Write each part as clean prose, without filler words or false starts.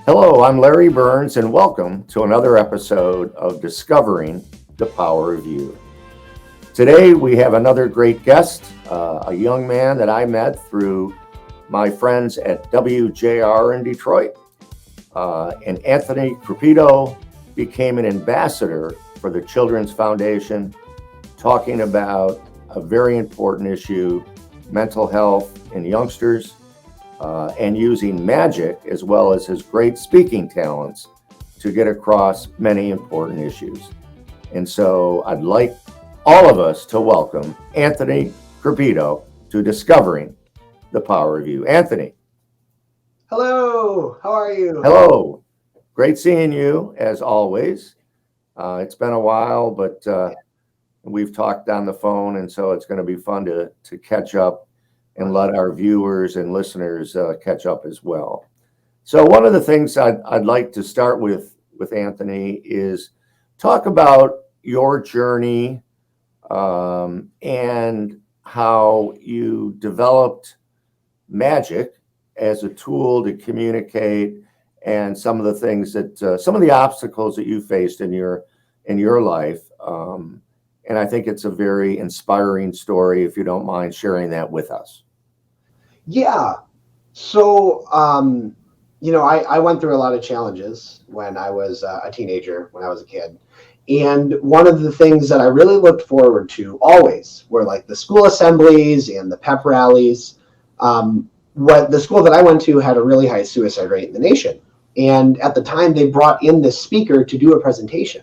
Hello, I'm Larry Burns, and welcome to another episode of Discovering the Power of You. Today, we have another great guest, a young man that I met through my friends at WJR in Detroit. And Anthony Grupido became an ambassador for the Children's Foundation, talking about a very important issue, mental health in youngsters. And using magic as well as his great speaking talents to get across many important issues. And so I'd like all of us to welcome Anthony Grupido to Discovering the Power of You. Anthony. Hello, how are you? Hello. Great seeing you as always. It's been a while, but we've talked on the phone, and so it's going to be fun to catch up and let our viewers and listeners catch up as well. So one of the things I'd like to start with Anthony is talk about your journey and how you developed magic as a tool to communicate, and some of the things that some of the obstacles that you faced in your life. And I think it's a very inspiring story, if you don't mind sharing that with us. Yeah. So, I went through a lot of challenges when I was a teenager, when I was a kid. And one of the things that I really looked forward to always were like the school assemblies and the pep rallies. What the school that I went to had a really high suicide rate in the nation. And at the time, they brought in this speaker to do a presentation.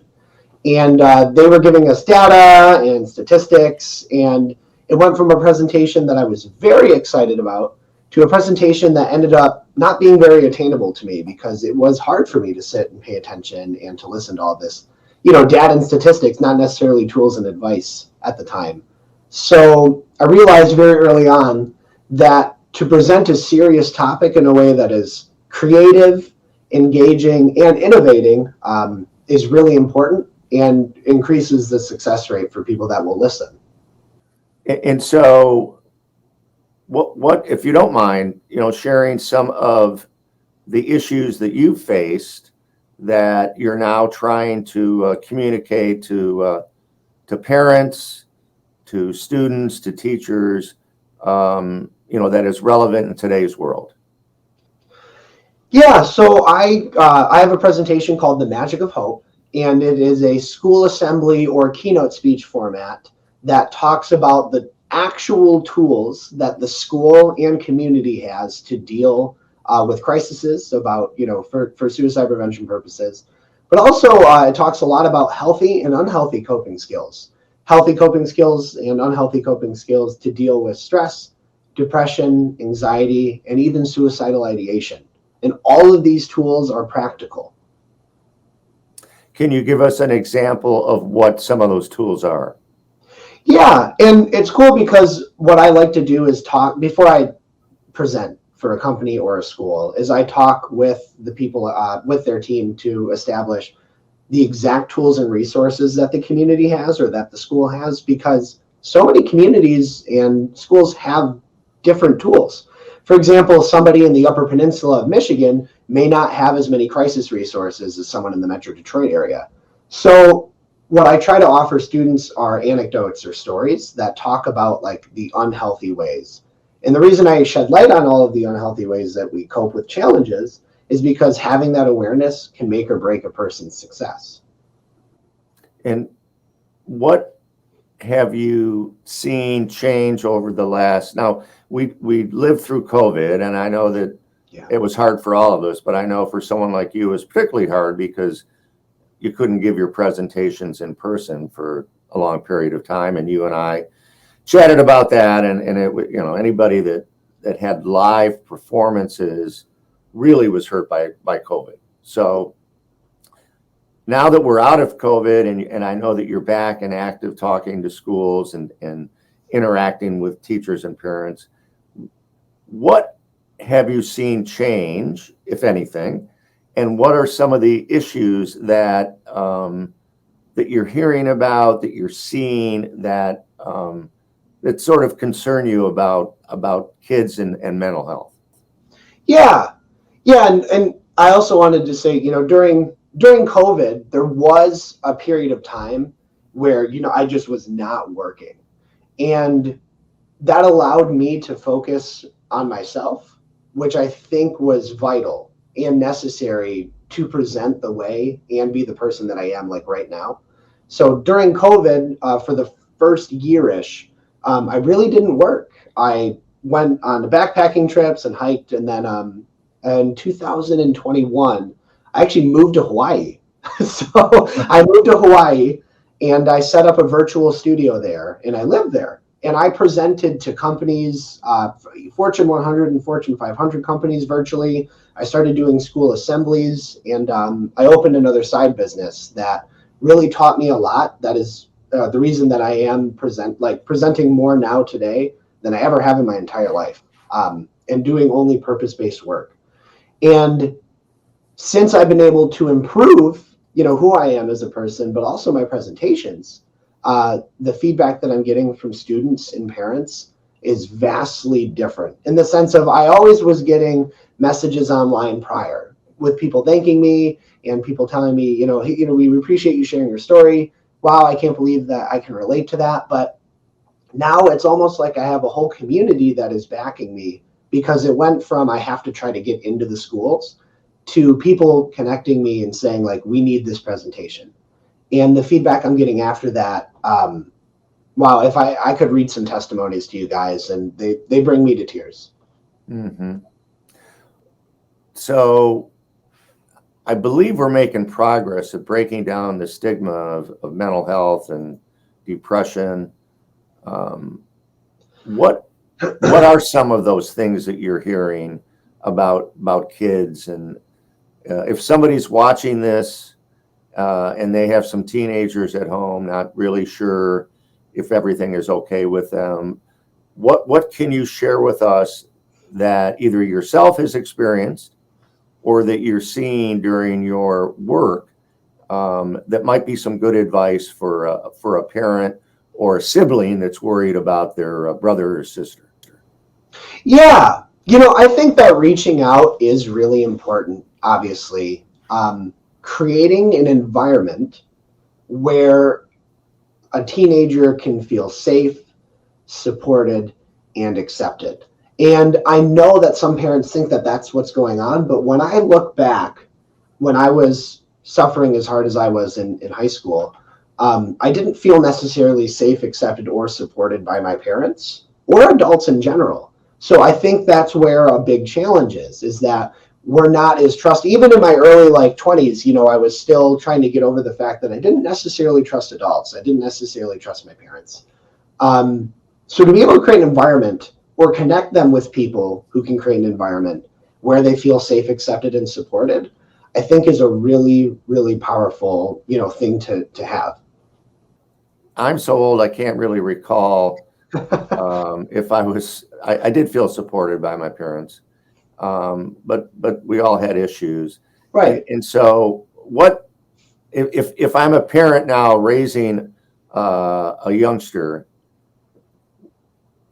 And they were giving us data and statistics, and it went from a presentation that I was very excited about to a presentation that ended up not being very attainable to me because it was hard for me to sit and pay attention and to listen to all this, data and statistics, not necessarily tools and advice at the time. So I realized very early on that to present a serious topic in a way that is creative, engaging, and innovating is really important and increases the success rate for people that will listen. And so what if you don't mind, sharing some of the issues that you faced that you're now trying to communicate to parents, to students, to teachers, that is relevant in today's world. Yeah, so I have a presentation called The Magic of Hope, and it is a school assembly or keynote speech format that talks about the actual tools that the school and community has to deal with crises about, for suicide prevention purposes. But also it talks a lot about healthy and unhealthy coping skills, healthy coping skills and unhealthy coping skills to deal with stress, depression, anxiety, and even suicidal ideation. And all of these tools are practical. Can you give us an example of what some of those tools are? Yeah, and it's cool because what I like to do is talk before I present for a company or a school, is I talk with the people, with their team to establish the exact tools and resources that the community has or that the school has, because so many communities and schools have different tools. For example, somebody in the Upper Peninsula of Michigan may not have as many crisis resources as someone in the Metro Detroit area. So what I try to offer students are anecdotes or stories that talk about like the unhealthy ways. And the reason I shed light on all of the unhealthy ways that we cope with challenges is because having that awareness can make or break a person's success. And what have you seen change over the last, now we lived through COVID, and I know that it was hard for all of us, but I know for someone like you it was particularly hard because you couldn't give your presentations in person for a long period of time. And you and I chatted about that, and it, anybody that had live performances really was hurt by COVID. So now that we're out of COVID, and I know that you're back and active talking to schools and interacting with teachers and parents, what have you seen change, if anything? And what are some of the issues that that you're hearing about, that you're seeing, that that sort of concern you about kids and mental health? Yeah, and I also wanted to say, during COVID, there was a period of time where, I just was not working. And that allowed me to focus on myself, which I think was vital and necessary to present the way and be the person that I am like right now. So during COVID, for the first year-ish, I really didn't work. I went on the backpacking trips and hiked, and then in 2021, I actually moved to Hawaii. So I moved to Hawaii and I set up a virtual studio there, and I lived there. And I presented to companies, Fortune 100 and Fortune 500 companies virtually. I started doing school assemblies, and I opened another side business that really taught me a lot. That is the reason that I am presenting more now today than I ever have in my entire life, and doing only purpose-based work. And since I've been able to improve, who I am as a person, but also my presentations, the feedback that I'm getting from students and parents is vastly different, in the sense of I always was getting messages online prior with people thanking me and people telling me, hey, we appreciate you sharing your story. Wow, I can't believe that I can relate to that. But now it's almost like I have a whole community that is backing me, because it went from I have to try to get into the schools to people connecting me and saying, like, we need this presentation. And the feedback I'm getting after that, wow, if I could read some testimonies to you guys, and they bring me to tears. Mm-hmm. So I believe we're making progress at breaking down the stigma of mental health and depression. What are some of those things that you're hearing about kids? And if somebody's watching this and they have some teenagers at home, not really sure if everything is okay with them, what can you share with us that either yourself has experienced or that you're seeing during your work that might be some good advice for a parent or a sibling that's worried about their brother or sister? Yeah, I think that reaching out is really important, obviously. Creating an environment where a teenager can feel safe, supported, and accepted. And I know that some parents think that that's what's going on, but when I look back, when I was suffering as hard as I was in high school, I didn't feel necessarily safe, accepted, or supported by my parents or adults in general. So I think that's where a big challenge is that we're not as trusted. Even in my early 20s, I was still trying to get over the fact that I didn't necessarily trust adults. I didn't necessarily trust my parents. So to be able to create an environment or connect them with people who can create an environment where they feel safe, accepted, and supported, I think is a really, really powerful, thing to have. I'm so old, I can't really recall if I did feel supported by my parents. But we all had issues. Right. And so what, if I'm a parent now raising a youngster,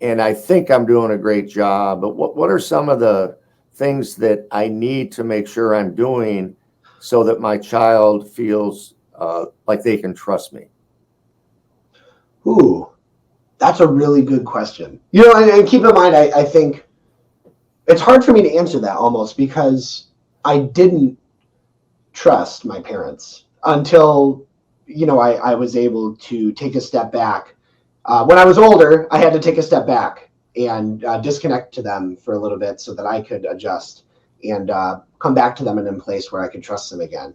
and I think I'm doing a great job, but what are some of the things that I need to make sure I'm doing so that my child feels like they can trust me? Ooh, that's a really good question. And keep in mind, I think it's hard for me to answer that almost, because I didn't trust my parents until, I was able to take a step back. When I was older, I had to take a step back and disconnect to them for a little bit so that I could adjust and come back to them in a place where I could trust them again.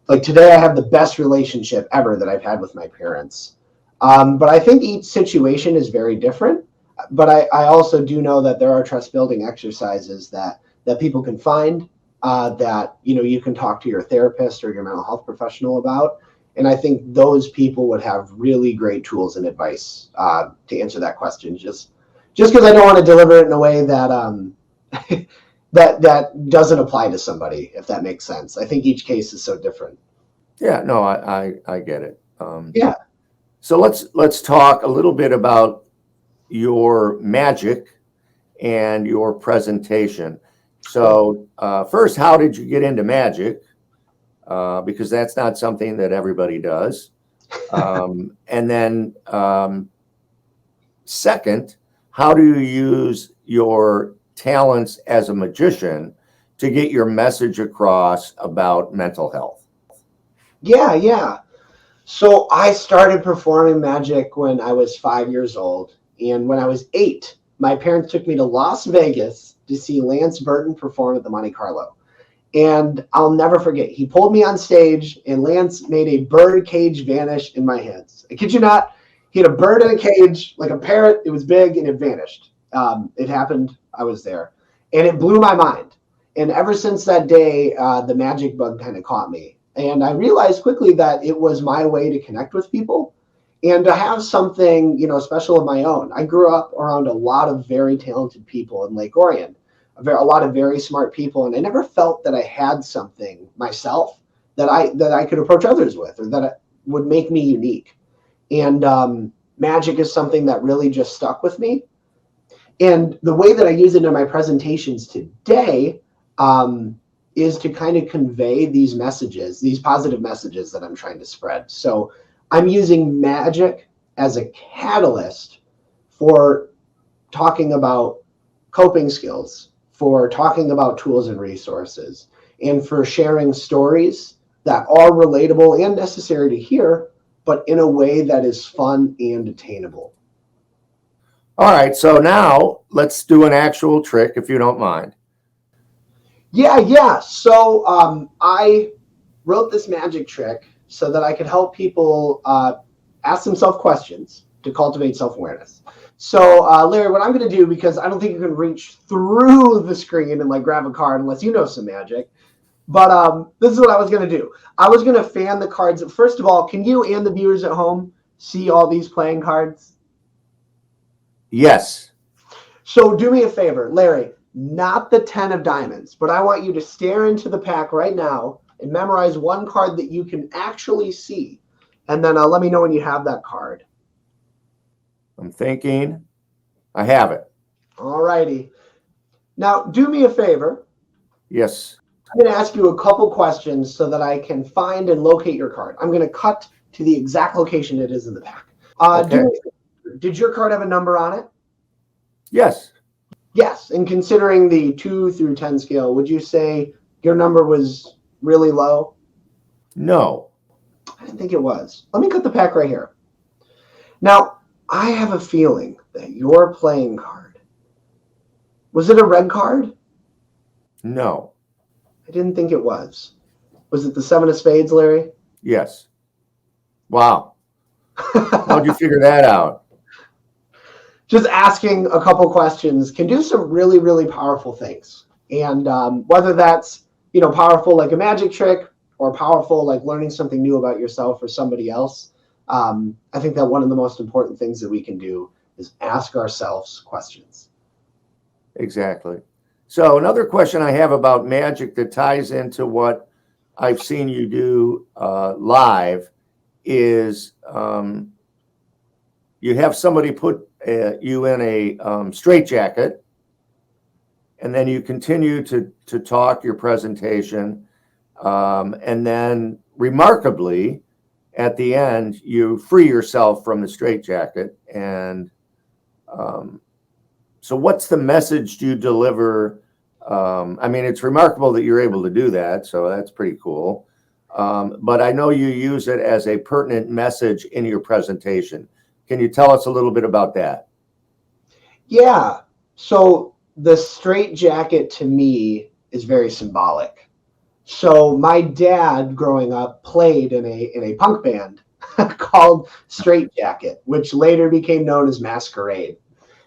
Like today, I have the best relationship ever that I've had with my parents. But I think each situation is very different. But I also do know that there are trust building exercises that people can find that, you can talk to your therapist or your mental health professional about. And I think those people would have really great tools and advice to answer that question. Just because I don't want to deliver it in a way that that doesn't apply to somebody, if that makes sense. I think each case is so different. Yeah, no, I get it. Yeah. So let's talk a little bit about your magic and your presentation. So first, how did you get into magic? Because that's not something that everybody does. And then second, how do you use your talents as a magician to get your message across about mental health? Yeah. So I started performing magic when I was 5 years old. And when I was 8, my parents took me to Las Vegas to see Lance Burton perform at the Monte Carlo. And I'll never forget, he pulled me on stage and Lance made a bird cage vanish in my hands. I kid you not, he had a bird in a cage, like a parrot. It was big and it vanished. It happened. I was there. And it blew my mind. And ever since that day, the magic bug kind of caught me. And I realized quickly that it was my way to connect with people and to have something, special of my own. I grew up around a lot of very talented people in Lake Orion, a lot of very smart people. And I never felt that I had something myself that I could approach others with, or that would make me unique. And magic is something that really just stuck with me. And the way that I use it in my presentations today is to kind of convey these messages, these positive messages that I'm trying to spread. So I'm using magic as a catalyst for talking about coping skills, for talking about tools and resources, and for sharing stories that are relatable and necessary to hear, but in a way that is fun and attainable. All right, so now let's do an actual trick, if you don't mind. Yeah. So I wrote this magic trick so that I could help people ask themselves questions to cultivate self-awareness. So Larry, what I'm going to do, because I don't think you can reach through the screen and like grab a card unless you know some magic, but this is what I was going to do. I was going to fan the cards. First of all, can you and the viewers at home see all these playing cards? Yes. So do me a favor, Larry, not the 10 of diamonds, but I want you to stare into the pack right now and memorize one card that you can actually see. And then let me know when you have that card. I'm thinking. I have it. All righty. Now, do me a favor. Yes. I'm going to ask you a couple questions so that I can find and locate your card. I'm going to cut to the exact location it is in the pack. Okay. Did your card have a number on it? Yes. Yes. And considering the 2 through 10 scale, would you say your number was really low? No. I didn't think it was. Let me cut the pack right here. Now, I have a feeling that your playing card, was it a red card? No. I didn't think it was. Was it the 7 of spades, Larry? Yes. Wow. How'd you figure that out? Just asking a couple questions can do some really, really powerful things. And whether that's, powerful like a magic trick or powerful like learning something new about yourself or somebody else, I think that one of the most important things that we can do is ask ourselves questions. Exactly. So another question I have about magic that ties into what I've seen you do live is you have somebody put you in a straitjacket, and then you continue to talk your presentation, and then remarkably, at the end, you free yourself from the straitjacket. And so what's the message you deliver? I mean, it's remarkable that you're able to do that, so that's pretty cool. But I know you use it as a pertinent message in your presentation. Can you tell us a little bit about that? Yeah. So the straitjacket to me is very symbolic. So my dad growing up played in a punk band called Straitjacket, which later became known as Masquerade.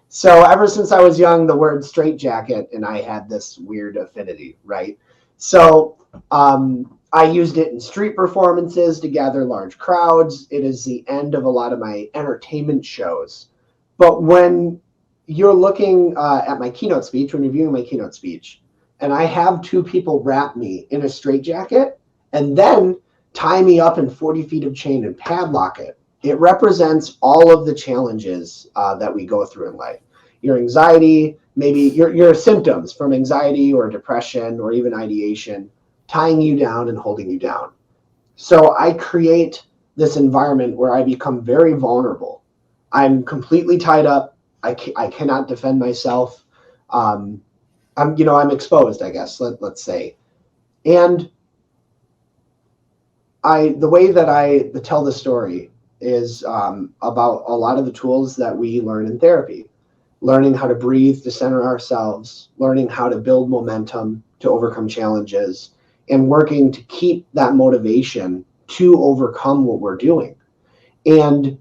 So ever since I was young, the word straitjacket and I had this weird affinity, right? So I used it in street performances to gather large crowds. It is the end of a lot of my entertainment shows. But when you're looking at my keynote speech, when you're viewing my keynote speech, and I have 2 people wrap me in a straitjacket and then tie me up in 40 feet of chain and padlock it, it represents all of the challenges that we go through in life. Your anxiety, maybe your symptoms from anxiety or depression or even ideation, tying you down and holding you down. So I create this environment where I become very vulnerable. I'm completely tied up. I cannot defend myself. I'm exposed, I guess, let's say. And the way that I tell the story is about a lot of the tools that we learn in therapy. Learning how to breathe, to center ourselves, learning how to build momentum, to overcome challenges, and working to keep that motivation to overcome what we're doing. And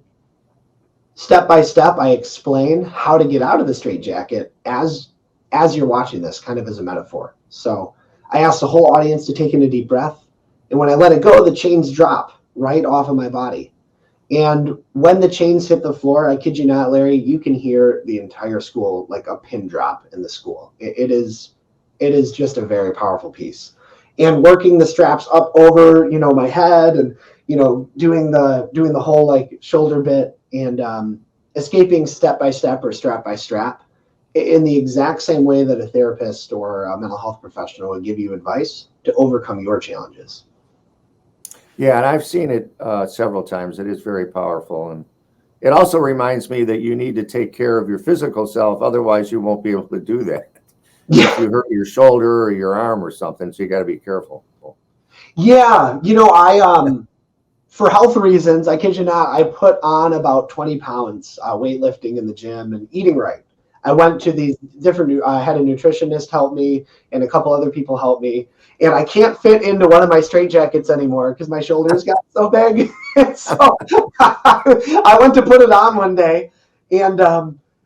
step by step, I explain how to get out of the straitjacket as you're watching this, kind of as a metaphor. So I ask the whole audience to take in a deep breath. And when I let it go, the chains drop right off of my body. And when the chains hit the floor, I kid you not, Larry, you can hear the entire school like a pin drop in the school. It is just a very powerful piece. And working the straps up over, my head and, doing the whole like shoulder bit and escaping step by step or strap by strap in the exact same way that a therapist or a mental health professional would give you advice to overcome your challenges. Yeah, and I've seen it several times. It is very powerful. And it also reminds me that you need to take care of your physical self. Otherwise, you won't be able to do that. If you hurt your shoulder or your arm or something, so you got to be careful. Yeah, I for health reasons, I kid you not, I put on about 20 pounds weightlifting in the gym and eating right. I went to these different, I had a nutritionist help me and a couple other people help me. And I can't fit into one of my straitjackets anymore because my shoulders got so big. So I went to put it on one day. And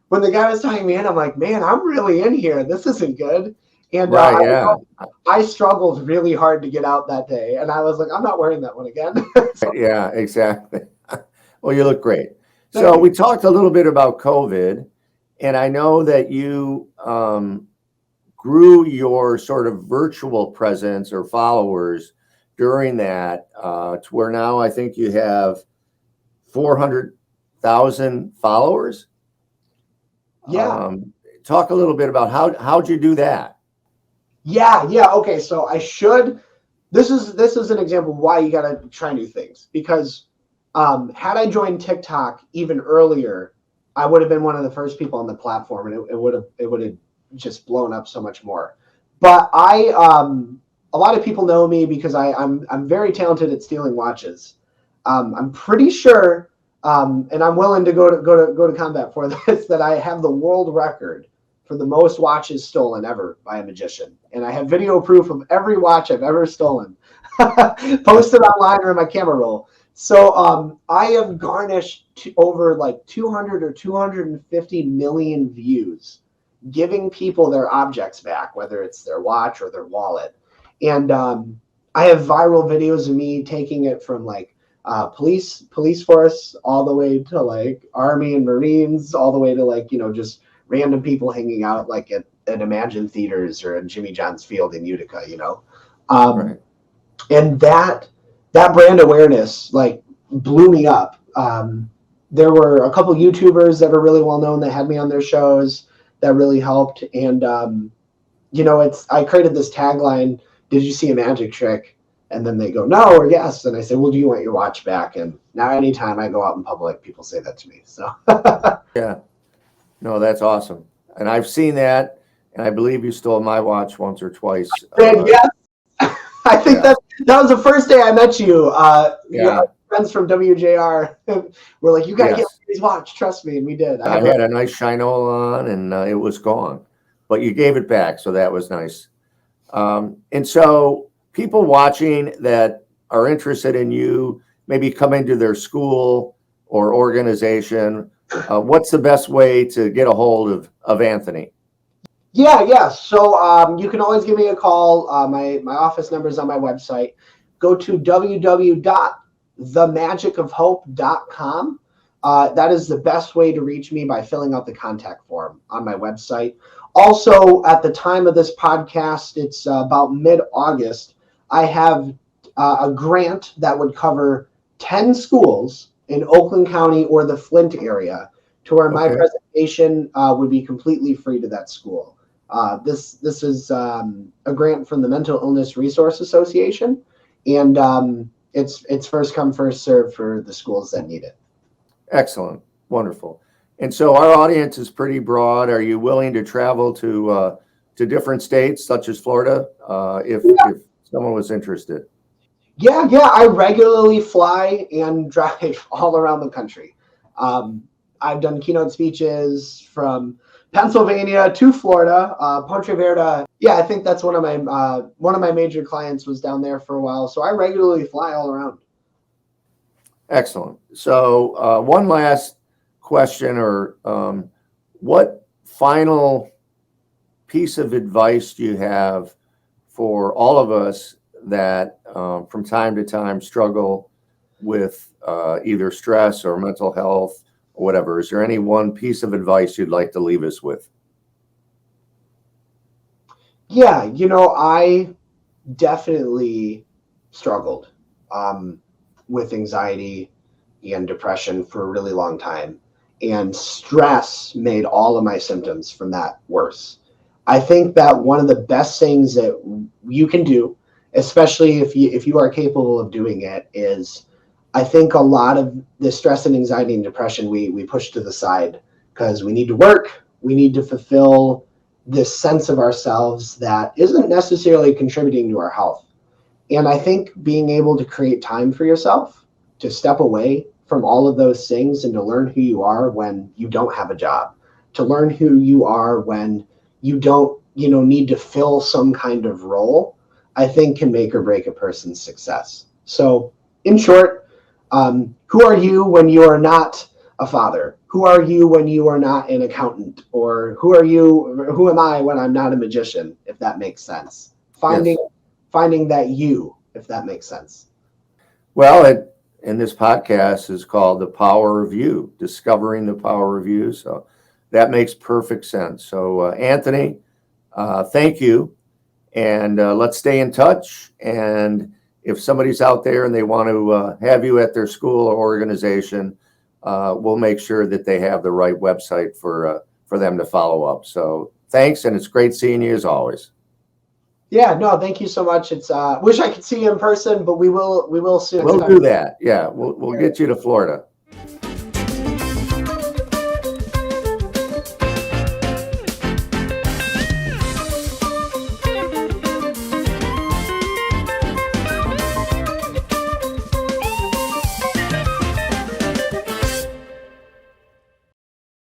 when the guy was tying me in, I'm like, man, I'm really in here. This isn't good. And I struggled really hard to get out that day. And I was like, I'm not wearing that one again. So, yeah, exactly. Well, you look great. So we talked a little bit about COVID. And I know that you grew your sort of virtual presence or followers during that to where now I think you have 400,000 followers. Yeah. Talk a little bit about how'd you do that? Yeah. Okay. So this is an example of why you got to try new things, because had I joined TikTok even earlier, I would have been one of the first people on the platform, and it would have just blown up so much more. But a lot of people know me because I'm very talented at stealing watches. I'm pretty sure, and I'm willing to go to combat for this, that I have the world record for the most watches stolen ever by a magician, and I have video proof of every watch I've ever stolen, posted online or in my camera roll. So I have garnished over like 200 or 250 million views, giving people their objects back, whether it's their watch or their wallet. And I have viral videos of me taking it from like police force all the way to like Army and Marines, all the way to like, just random people hanging out like at Imagine Theaters or at Jimmy John's Field in Utica, Right. And that brand awareness like blew me up. There were a couple YouTubers that are really well known that had me on their shows that really helped. And I created this tagline, "Did you see a magic trick?" And then they go, "No," or "Yes." And I say, "Well, do you want your watch back?" And now anytime I go out in public, people say that to me. So Yeah. No, that's awesome. And I've seen that, and I believe you stole my watch once or twice. Yes. I think that was the first day I met you. Friends from WJR were like, "You got to get his watch. Trust me." And we did. I had a nice Shinola on, and it was gone. But you gave it back, so that was nice. And so people watching that are interested in you, maybe coming to their school or organization, what's the best way to get a hold of Anthony? Yeah. So you can always give me a call. My office number is on my website. Go to www.themagicofhope.com. That is the best way to reach me, by filling out the contact form on my website. Also, at the time of this podcast, it's about mid-August, I have a grant that would cover 10 schools in Oakland County or the Flint area to where my Okay. presentation would be completely free to that school. This is a grant from the Mental Illness Resource Association, and it's first come, first served for the schools that need it. Excellent. Wonderful. And so our audience is pretty broad. Are you willing to travel to different states, such as Florida, if someone was interested? Yeah. I regularly fly and drive all around the country. I've done keynote speeches from Pennsylvania to Florida, Ponte Vedra. Yeah, I think that's one of my major clients was down there for a while. So I regularly fly all around. Excellent. So one last question, or what final piece of advice do you have for all of us that from time to time struggle with either stress or mental health or whatever? Is there any one piece of advice you'd like to leave us with? Yeah, I definitely struggled with anxiety and depression for a really long time. And stress made all of my symptoms from that worse. I think that one of the best things that you can do, especially if you are capable of doing it, is I think a lot of the stress and anxiety and depression we push to the side because we need to work, we need to fulfill this sense of ourselves that isn't necessarily contributing to our health. And I think being able to create time for yourself, to step away from all of those things and to learn who you are when you don't have a job, to learn who you are when you don't, need to fill some kind of role, I think can make or break a person's success. So in short, who are you when you are not a father? Who are you when you are not an accountant? Or who am I when I'm not a magician, if that makes sense? Finding that you, if that makes sense. Well, and this podcast is called The Power of You, Discovering the Power of You. So that makes perfect sense. So Anthony, thank you. And let's stay in touch. And if somebody's out there and they want to have you at their school or organization, we'll make sure that they have the right website for them to follow up. So thanks, and it's great seeing you as always. Yeah, no, thank you so much. It's wish I could see you in person, but we will soon. We'll do that. Yeah, we'll get you to Florida.